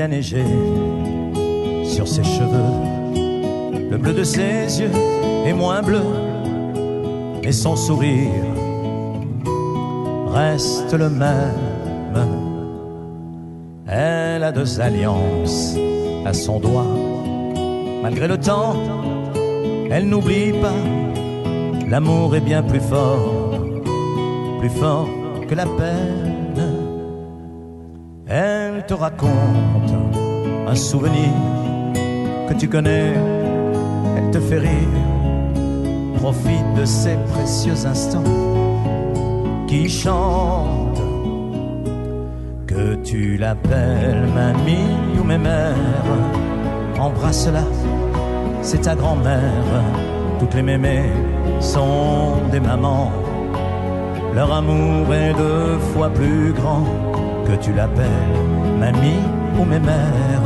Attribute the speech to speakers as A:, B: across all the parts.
A: a neigé sur ses cheveux. Le bleu de ses yeux est moins bleu, mais son sourire reste le même. Elle a deux alliances à son doigt. Malgré le temps, elle n'oublie pas. L'amour est bien plus fort que la peine. Elle te raconte un souvenir que tu connais. Elle te fait rire. Profite de ces précieux instants qui chantent. Que tu l'appelles mamie ou mémère, embrasse-la, c'est ta grand-mère. Toutes les mémés sont des mamans. Leur amour est deux fois plus grand. Que tu l'appelles mamie ou mémère,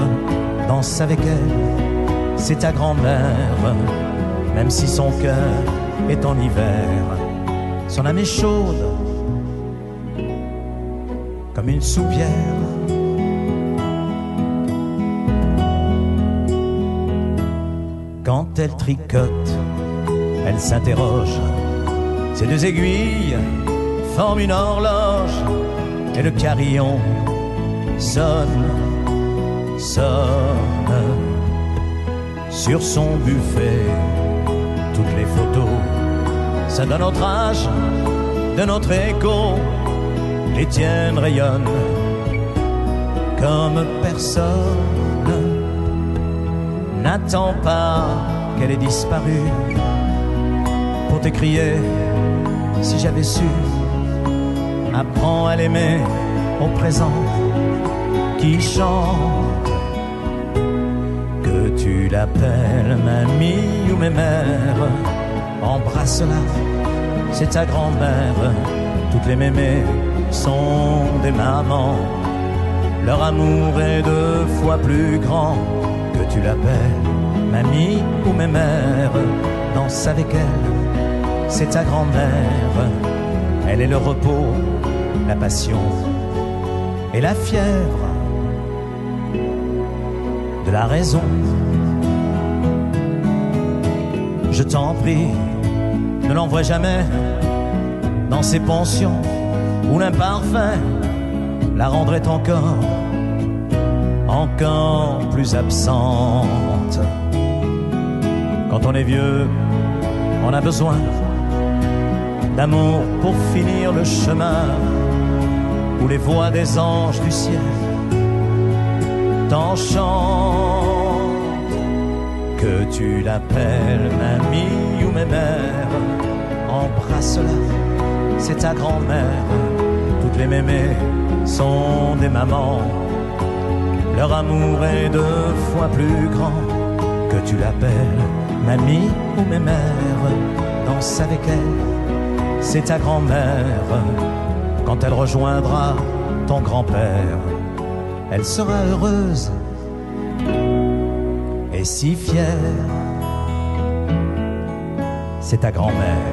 A: danse avec elle, c'est ta grand-mère. Même si son cœur est en hiver, son âme est chaude comme une soupière. Quand elle tricote, elle s'interroge. Ses deux aiguilles forment une horloge. Et le carillon sonne, sonne. Sur son buffet, toutes les photos, ça donne notre âge, de notre écho. Les tiennes rayonnent comme personne. N'attends pas qu'elle ait disparu pour t'écrier si j'avais su. Apprends à l'aimer au présent qui chante. Que tu l'appelles mamie ou mémère, embrasse-la, c'est ta grand-mère. Toutes les mémés sont des mamans. Leur amour est deux fois plus grand. Que tu l'appelles mamie ou mémère, danse avec elle, c'est ta grand-mère. Elle est le repos, la passion et la fièvre de la raison. Je t'en prie, ne l'envoie jamais dans ces pensions où l'imparfait la rendrait encore plus absente. Quand on est vieux, on a besoin d'amour pour finir le chemin où les voix des anges du ciel t'en chantent. Que tu l'appelles mamie ou mémère, embrasse-la, c'est ta grand-mère. Toutes les mémés sont des mamans. Leur amour est deux fois plus grand. Que tu l'appelles mamie ou mémère, danse avec elle, c'est ta grand-mère. Quand elle rejoindra ton grand-père, elle sera heureuse et si fière. C'est ta grand-mère.